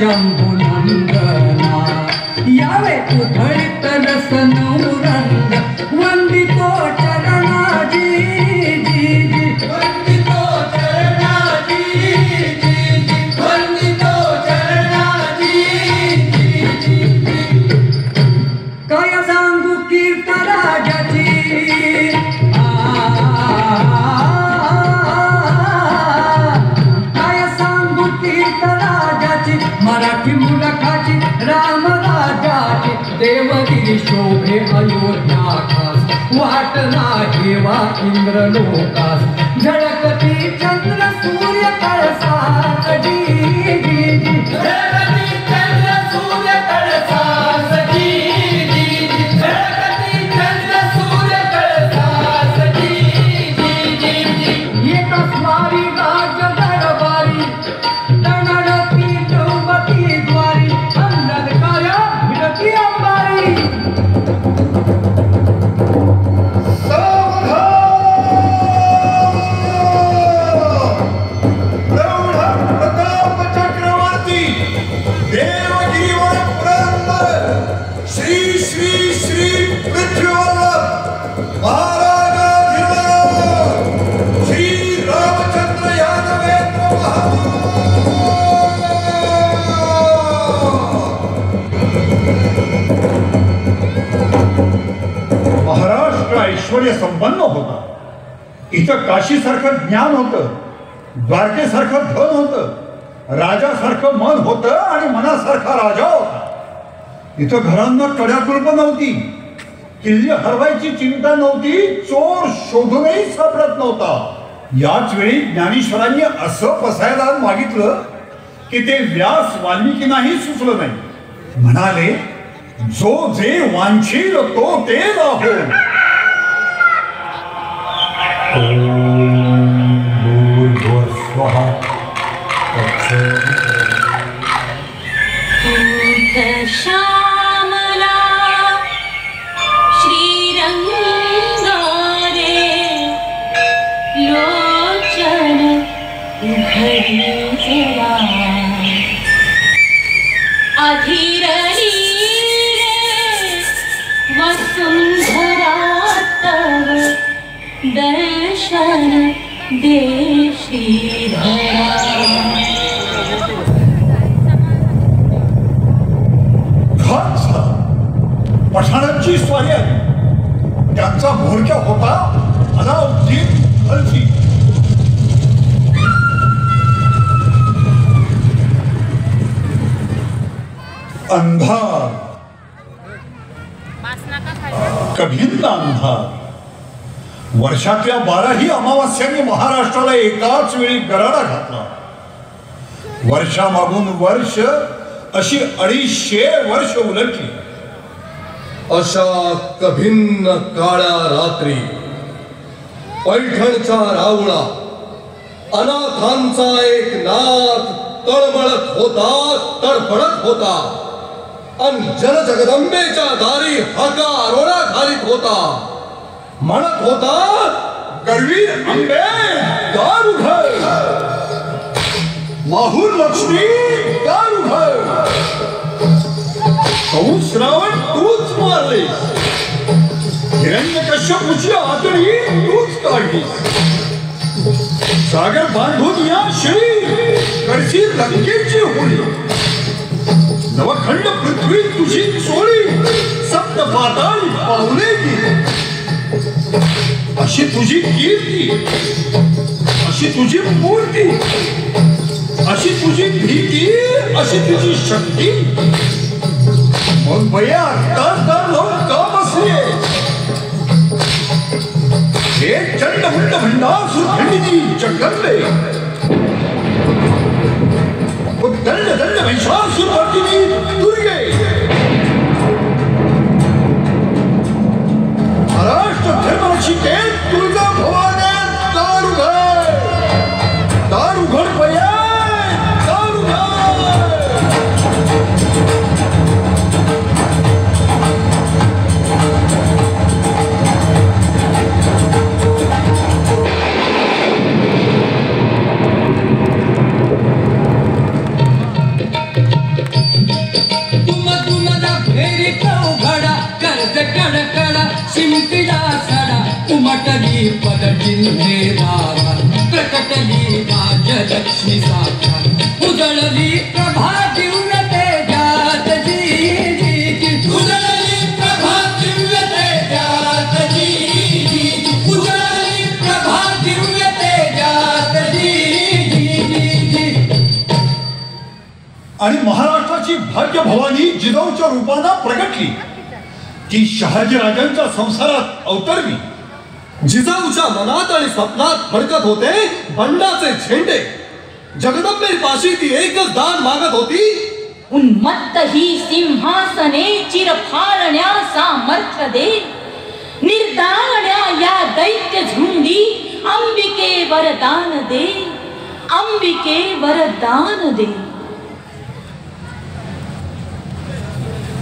शंभुनंदना यावे उधळीत रसनौरंग वंदितो चरणाजी जी जी वंदितो चरणाजी जी जी वंदितो चरणाजी जी जी काय सांगू कीर्तराजाची मराठी मुलखाची रामराजाची देवगिरी शोभे अयोध्या खास वाट राघेवा इंद्रलोकास झळकती चंद्र सूर्य कळसास जी जी जी झळकती चंद्र सूर्य कळसास जी जी जी झळकती चंद्र सूर्य कळसास जी जी जी जी येता स्वारी राज दरबारी द्वारी अंधकार्या विरती अंबारी प्रताप चक्रवर्ती देवगिरीवर पुरंदर श्री श्री श्री पृथ्वीवल्लभ महाराजाधिराज श्री रामचंद्र यादवेंद्र महाराष्ट्र ऐश्वर्य संपन्न होता. इथं काशीसारखं ज्ञान होतं, द्वारकेसारखं धन होतं, राजासारखं मन होतं आणि मनासारखा राजा होता. इथं घरांना कड्याकुलप नव्हती, किल्ले हरवायची चिंता नव्हती, चोर शोधूनही सापडत नव्हता. याच वेळी ज्ञानेश्वरांनी असं पसायदान मागितलं की ते व्यास वाल्मिकींनाही सुचलं नाही. म्हणाले, जो जे वांछील तो ते लाभो. श्यामला श्रीरंगारे लोचन घडी जरा अधीरणी वसुंधरा तव दर्शन दे श्रीधरा. पठाणांची स्वारी आली. त्यांचा म्होरक्या होता अलाउद्दीन खलजी. अंधार, कभिन्न अंधार. वर्षातल्या 12ही अमावास्यांनी महाराष्ट्राला एकाच वेळी गराडा घातला. वर्षामागून वर्ष अशी 250 वर्ष उलटली. अशा कभिन्न काळ्या रात्री पैठणचा रावळा अनाथांचा एक नाथ तळमळत होता, तडफडत होता आणि जनजगदंबेच्या दारी हाका आरोळा घालीत होता. म्हणत होता, गरवी आंबे दार उघड, माहूर लक्ष्मी दार उघड. कंस रावण तूच मारलीस, हिरण्यकश्यपूची आतडी तूच काढलीस. सागर बांधून या शिळी करशी लंकेची होळी. नवखंड पृथ्वी तुझी चोळी, सप्त पाताळी पावले गेली. अशी तुझी कीर्ती, अशी तुझी मूर्ती, अशी तुझी भीती, अशी तुझी शक्ती. मग बया तर लावून का बसले? हे चंडमुंड भंडासूर खंडिती चक्रले, दंड दंड महिषासूर वर्तिनी दुर्गे. महाराष्ट्र धर्मरक्षिते तुळजा भवाने दार उघड, दार उघड बया, दार उघड. पद चिन्हे दारात प्रकटली राजलक्ष्मी साक्षात उजळली प्रभा दिव्य तेजात उजळली प्रभा दिव्य तेजात उजळली प्रभा दिव्य तेजात आणि महाराष्ट्राची भाग्य भवानी जिजाऊच्या रूपानं प्रगटली. ती शहाजी राजांच्या संसारात अवतरली. जिजाऊच्या मनात आणि स्वप्नात फडकत होते बंडाचे झेंडे. जगदंबेपाशी ती एकच दान मागत होती. उन्मत्त ही सिंहासने चिरफाळण्या सामर्थ्य दे. निर्दाण्या या दैत्य झुंडी अंबिके वरदान दे. अंबिके वरदान दे.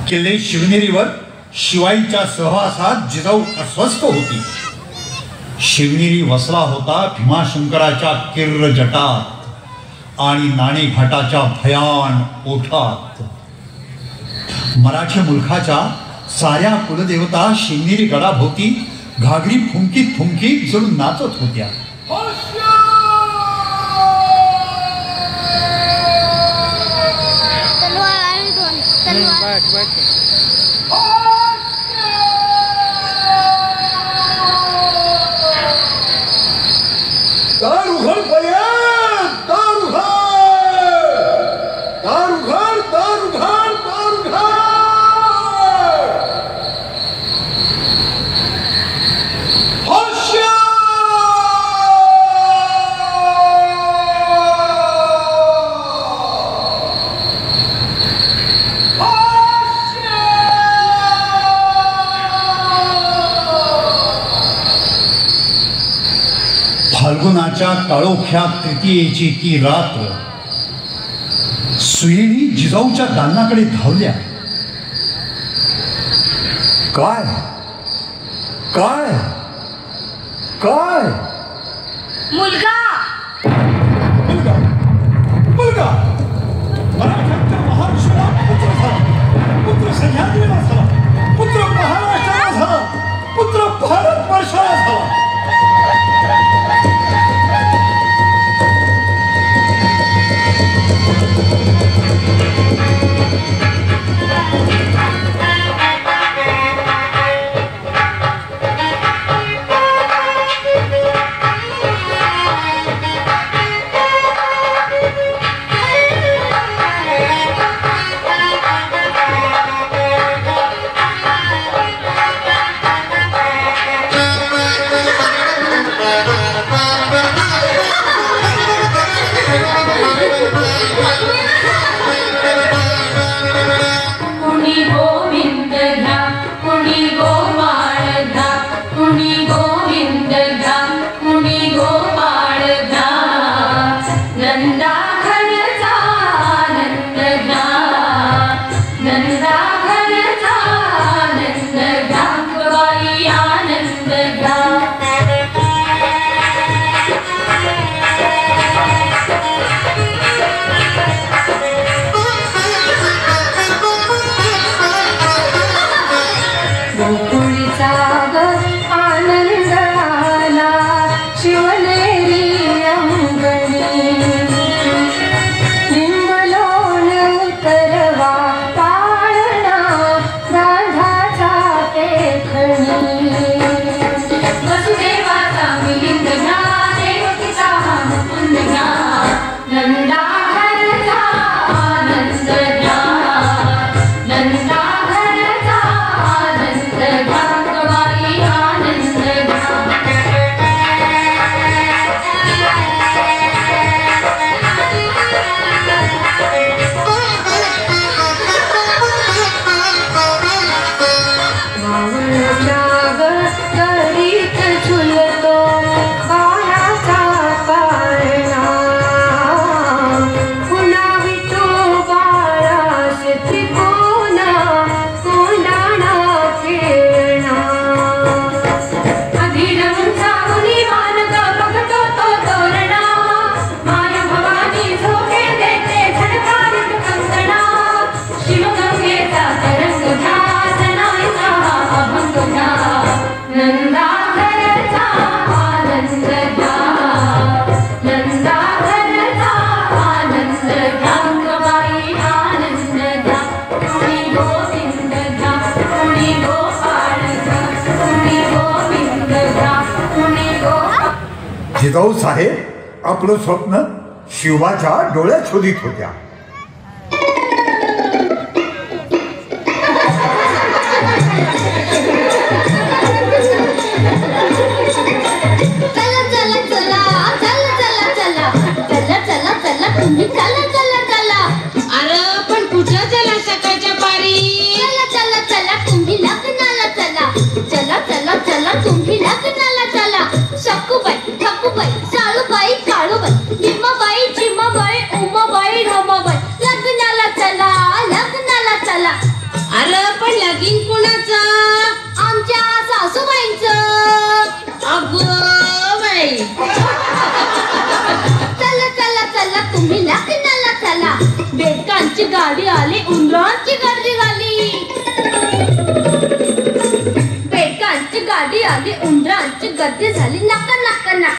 किल्ले शिवनेरीवर शिवाईच्या सहवासात जिजाऊ अस्वस्थ होती. शिवनेरी वसला होता भीमाशंकराच्या किर्र जटात आणि नाणेघाटाच्या भयान ओठात. मराठी मुलखाच्या साऱ्या कुलदेवता शिवनेरी गडाभोवती घागरी फुंकीत फुंकीत जणू नाचत होत्या. दार उघड पया, दार उघड, दार उघड, दार उघड, दार उघड. हास्य. फाल्गुनाच्या काळोख्या तृतीयेची ती रात्र. सुयेणी जिजाऊच्या दालनाकडे धावल्या. काय काय काय मुलगा मुलगा मुलगा मराठ्यांच्या महाऋषीला पुत्र झाला. पुत्र सह्याद्रीला झाला. पुत्र महाराष्ट्राला झाला. पुत्र भारतवर्षाला झाला. जिजाऊ साहेब आपलं स्वप्न शिवाच्या डोळ्यात शोधित होत्या. चला चला चला चला चला चला चला चला चला तुम्ही चला चला चला. अरे पण कुठं चला सकाळच्या पारी? चला चला चला तुम्ही लग्नाला चला. चला चला चला तुम्ही लग्नाला चला. शकुबाई ठकुबाई साळूबाई काळूबाई निम्माबाई चिम्माबाई उमाबाई ढमाबाई लग्नाला चला लग्नाला चला. अरे पण लगीन कोणाचं? आमच्या सासूबाईंचं. अगं बाई. चला चला चला तुम्ही लग्नाला चला. बेडकांची गाडी आली उंदरांची गर्दी झाली. बेडकांची गाडी आली उंदरांची गर्दी झाली. नका